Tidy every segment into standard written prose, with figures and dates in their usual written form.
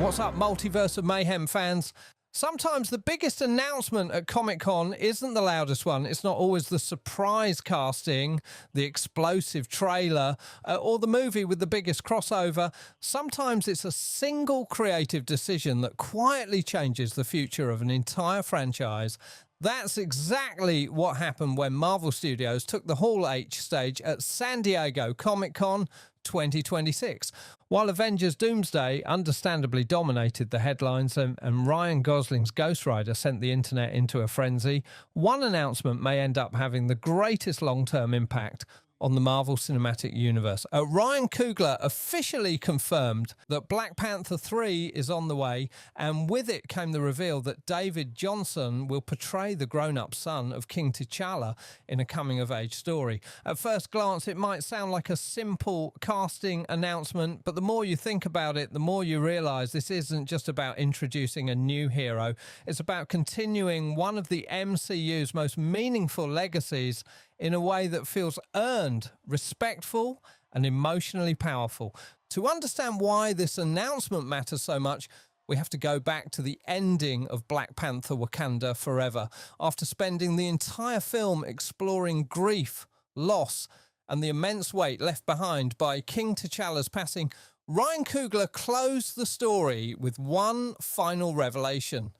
What's up, Multiverse of Mayhem fans? Sometimes the biggest announcement at Comic-Con isn't the loudest one. It's not always the surprise casting, the explosive trailer, or the movie with the biggest crossover. Sometimes it's a single creative decision that quietly changes the future of an entire franchise. That's exactly what happened when Marvel Studios took the Hall H stage at San Diego Comic-Con 2026. While Avengers Doomsday understandably dominated the headlines and Ryan Gosling's Ghost Rider sent the internet into a frenzy, one announcement may end up having the greatest long-term impact on the Marvel Cinematic Universe. Ryan Coogler officially confirmed that Black Panther 3 is on the way, and with it came the reveal that Jonsson will portray the grown-up son of King T'Challa in a coming-of-age story. At first glance, it might sound like a simple casting announcement, but the more you think about it, the more you realise this isn't just about introducing a new hero. It's about continuing one of the MCU's most meaningful legacies in a way that feels earned, respectful, and emotionally powerful. To understand why this announcement matters so much, we have to go back to the ending of Black Panther: Wakanda Forever. After spending the entire film exploring grief, loss, and the immense weight left behind by King T'Challa's passing, Ryan Coogler closed the story with one final revelation.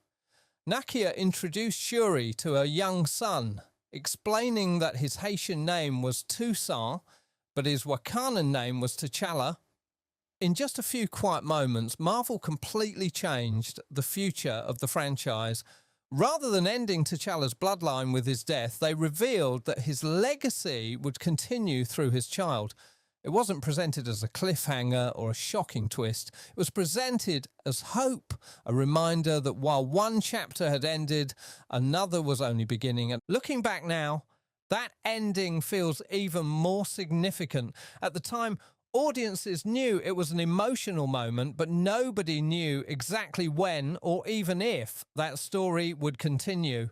Nakia introduced Shuri to her young son, explaining that his Haitian name was Toussaint, but his Wakandan name was T'Challa. In just a few quiet moments, Marvel completely changed the future of the franchise. Rather than ending T'Challa's bloodline with his death, they revealed that his legacy would continue through his child. It wasn't presented as a cliffhanger or a shocking twist. It was presented as hope, a reminder that while one chapter had ended, another was only beginning. And looking back now, that ending feels even more significant. At the time, audiences knew it was an emotional moment, but nobody knew exactly when or even if that story would continue.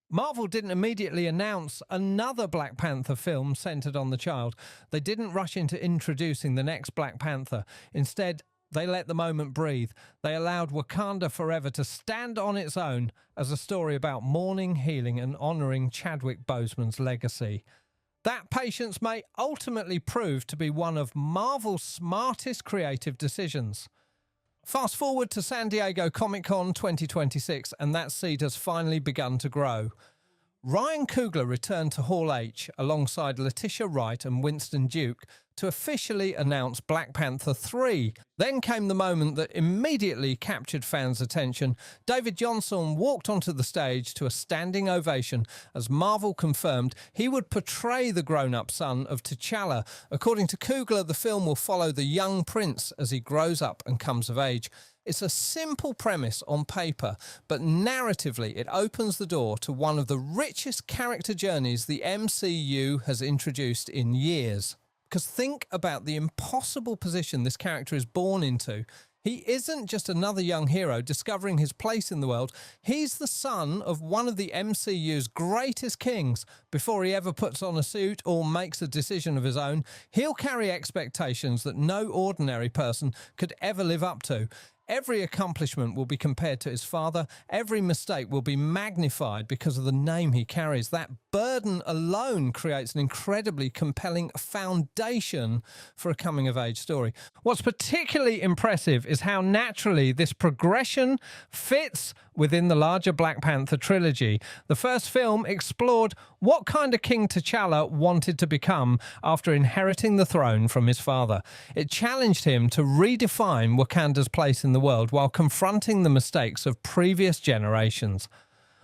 Marvel didn't immediately announce another Black Panther film centered on the child. They didn't rush into introducing the next Black Panther. Instead, they let the moment breathe. They allowed Wakanda Forever to stand on its own as a story about mourning, healing, and honoring Chadwick Boseman's legacy. That patience may ultimately prove to be one of Marvel's smartest creative decisions. Fast forward to San Diego Comic-Con 2026, and that seed has finally begun to grow. Ryan Coogler returned to Hall H alongside Letitia Wright and Winston Duke to officially announce Black Panther 3. Then came the moment that immediately captured fans' attention. David Jonsson walked onto the stage to a standing ovation as Marvel confirmed he would portray the grown-up son of T'Challa. According to Coogler, the film will follow the young prince as he grows up and comes of age. It's a simple premise on paper, but narratively it opens the door to one of the richest character journeys the MCU has introduced in years. Because think about the impossible position this character is born into. He isn't just another young hero discovering his place in the world. He's the son of one of the MCU's greatest kings. Before he ever puts on a suit or makes a decision of his own, he'll carry expectations that no ordinary person could ever live up to. Every accomplishment will be compared to his father. Every mistake will be magnified because of the name he carries. That burden alone creates an incredibly compelling foundation for a coming-of-age story. What's particularly impressive is how naturally this progression fits within the larger Black Panther trilogy. The first film explored what kind of King T'Challa wanted to become after inheriting the throne from his father. It challenged him to redefine Wakanda's place in the world while confronting the mistakes of previous generations.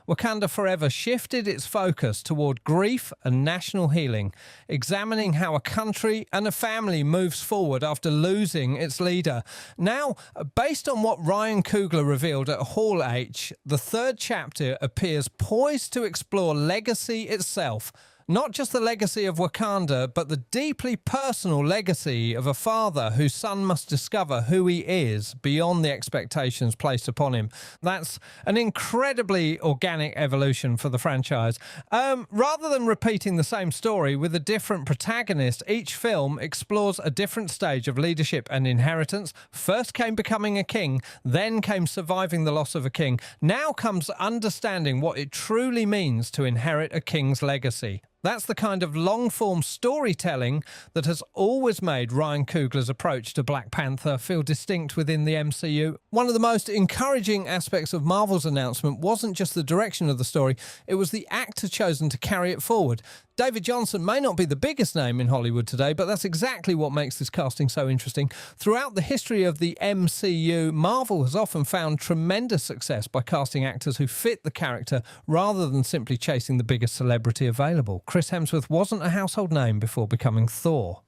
Wakanda Forever shifted its focus toward grief and national healing, examining how a country and a family moves forward after losing its leader. Now, based on what Ryan Coogler revealed at Hall H, the third chapter appears poised to explore legacy itself, Not just the legacy of Wakanda, but the deeply personal legacy of a father whose son must discover who he is beyond the expectations placed upon him. That's an incredibly organic evolution for the franchise. Rather than repeating the same story with a different protagonist, each film explores a different stage of leadership and inheritance. First came becoming a king, then came surviving the loss of a king. Now comes understanding what it truly means to inherit a king's legacy. That's the kind of long-form storytelling that has always made Ryan Coogler's approach to Black Panther feel distinct within the MCU. One of the most encouraging aspects of Marvel's announcement wasn't just the direction of the story, it was the actor chosen to carry it forward. David Jonsson may not be the biggest name in Hollywood today, but that's exactly what makes this casting so interesting. Throughout the history of the MCU, Marvel has often found tremendous success by casting actors who fit the character rather than simply chasing the biggest celebrity available. Chris Hemsworth wasn't a household name before becoming Thor.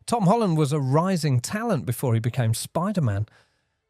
Tom Holland was a rising talent before he became Spider-Man.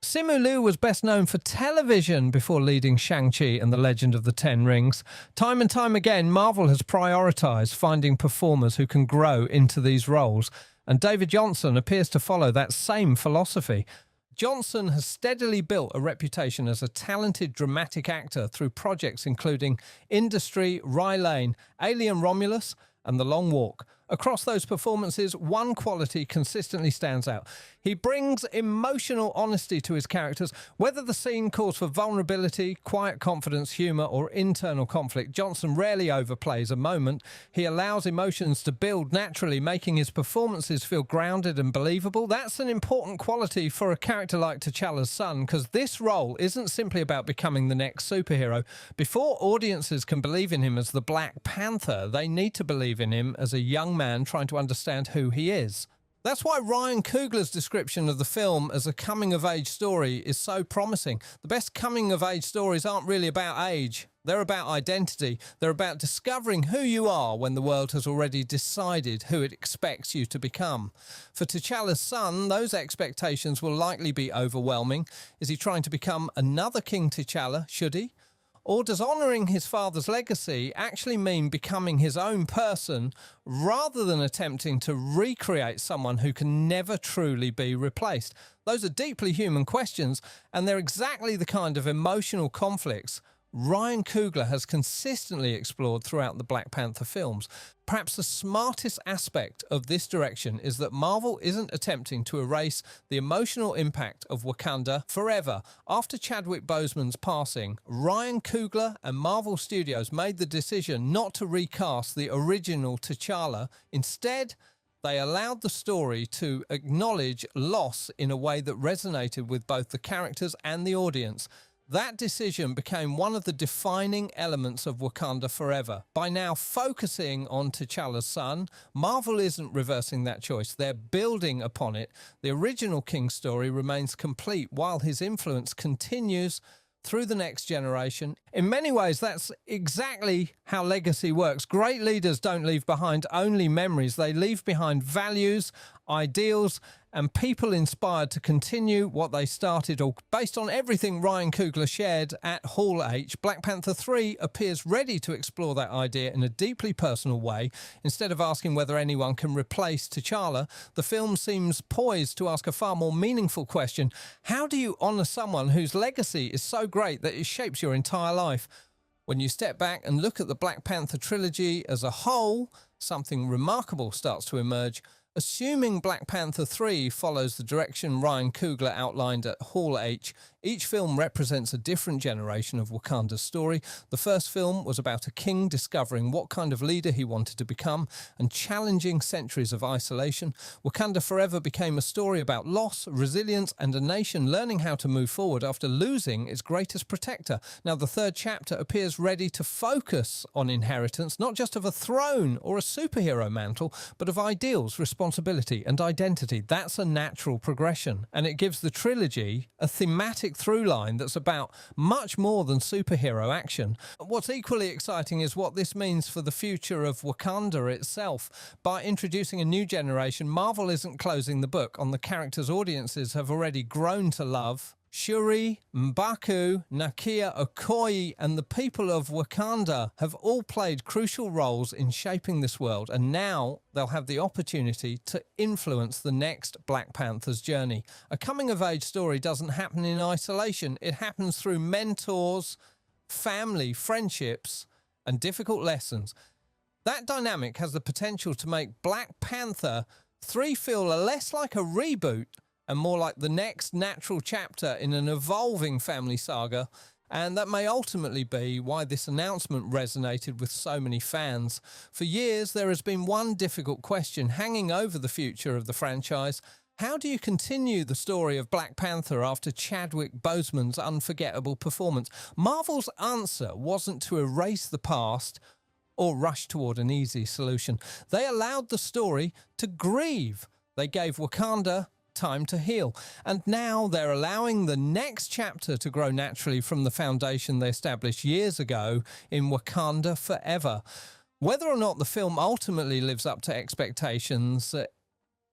Simu Liu was best known for television before leading Shang-Chi and the Legend of the Ten Rings. Time and time again, Marvel has prioritised finding performers who can grow into these roles, and David Jonsson appears to follow that same philosophy. Jonsson has steadily built a reputation as a talented dramatic actor through projects including Industry, Rye Lane, Alien Romulus, and The Long Walk. Across those performances, one quality consistently stands out. He brings emotional honesty to his characters. Whether the scene calls for vulnerability, quiet confidence, humour, or internal conflict, Jonsson rarely overplays a moment. He allows emotions to build naturally, making his performances feel grounded and believable. That's an important quality for a character like T'Challa's son, because this role isn't simply about becoming the next superhero. Before audiences can believe in him as the Black Panther, they need to believe in him as a young man trying to understand who he is. That's why Ryan Coogler's description of the film as a coming-of-age story is so promising. The best coming-of-age stories aren't really about age. They're about identity. They're about discovering who you are when the world has already decided who it expects you to become. For T'Challa's son, those expectations will likely be overwhelming. Is he trying to become another King T'Challa? Should he? Or does honouring his father's legacy actually mean becoming his own person rather than attempting to recreate someone who can never truly be replaced? Those are deeply human questions, and they're exactly the kind of emotional conflicts Ryan Coogler has consistently explored throughout the Black Panther films. Perhaps the smartest aspect of this direction is that Marvel isn't attempting to erase the emotional impact of Wakanda forever. After Chadwick Boseman's passing, Ryan Coogler and Marvel Studios made the decision not to recast the original T'Challa. Instead, they allowed the story to acknowledge loss in a way that resonated with both the characters and the audience. That decision became one of the defining elements of Wakanda Forever. By now focusing on T'Challa's son, Marvel isn't reversing that choice. They're building upon it. The original King's story remains complete while his influence continues through the next generation. In many ways, that's exactly how legacy works. Great leaders don't leave behind only memories. They leave behind values, ideals, and people inspired to continue what they started. All based on everything Ryan Coogler shared at Hall H, Black Panther 3 appears ready to explore that idea in a deeply personal way. Instead of asking whether anyone can replace T'Challa, the film seems poised to ask a far more meaningful question. How do you honour someone whose legacy is so great that it shapes your entire life? When you step back and look at the Black Panther trilogy as a whole, something remarkable starts to emerge. Assuming Black Panther 3 follows the direction Ryan Coogler outlined at Hall H, each film represents a different generation of Wakanda's story. The first film was about a king discovering what kind of leader he wanted to become and challenging centuries of isolation. Wakanda Forever became a story about loss, resilience, and a nation learning how to move forward after losing its greatest protector. Now, the third chapter appears ready to focus on inheritance, not just of a throne or a superhero mantle, but of ideals, responsibility, and identity. That's a natural progression, and it gives the trilogy a thematic through line that's about much more than superhero action. What's equally exciting is what this means for the future of Wakanda itself. By introducing a new generation, Marvel isn't closing the book on the characters audiences have already grown to love Shuri, M'Baku, Nakia Okoye and the people of Wakanda have all played crucial roles in shaping this world, and now they'll have the opportunity to influence the next Black Panther's journey. A coming-of-age story doesn't happen in isolation. It happens through mentors, family, friendships, and difficult lessons. That dynamic has the potential to make Black Panther 3 feel less like a reboot and more like the next natural chapter in an evolving family saga, and that may ultimately be why this announcement resonated with so many fans. For years, there has been one difficult question hanging over the future of the franchise. How do you continue the story of Black Panther after Chadwick Boseman's unforgettable performance? Marvel's answer wasn't to erase the past or rush toward an easy solution. They allowed the story to grieve. They gave Wakanda time to heal. And now they're allowing the next chapter to grow naturally from the foundation they established years ago in Wakanda Forever. Whether or not the film ultimately lives up to expectations,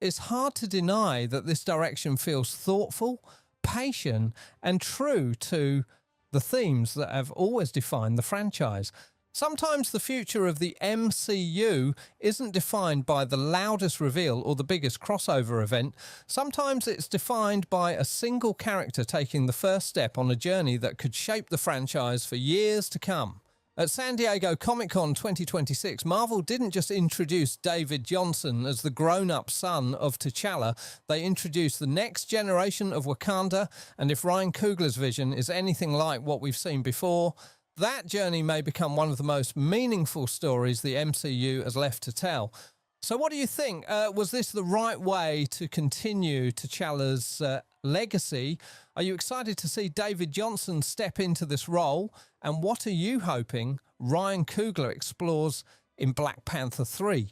it's hard to deny that this direction feels thoughtful, patient, and true to the themes that have always defined the franchise. Sometimes the future of the MCU isn't defined by the loudest reveal or the biggest crossover event. Sometimes it's defined by a single character taking the first step on a journey that could shape the franchise for years to come. At San Diego Comic-Con 2026, Marvel didn't just introduce David Jonsson as the grown-up son of T'Challa. They introduced the next generation of Wakanda, and if Ryan Coogler's vision is anything like what we've seen before, that journey may become one of the most meaningful stories the MCU has left to tell. So what do you think? Was this the right way to continue T'Challa's legacy? Are you excited to see David Jonsson step into this role? And what are you hoping Ryan Coogler explores in Black Panther 3?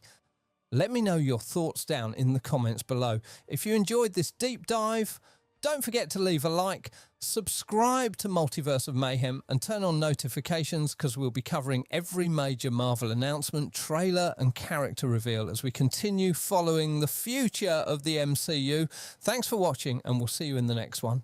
Let me know your thoughts down in the comments below. If you enjoyed this deep dive, don't forget to leave a like, subscribe to Multiverse of Mayhem and turn on notifications because we'll be covering every major Marvel announcement, trailer and character reveal as we continue following the future of the MCU. Thanks for watching and we'll see you in the next one.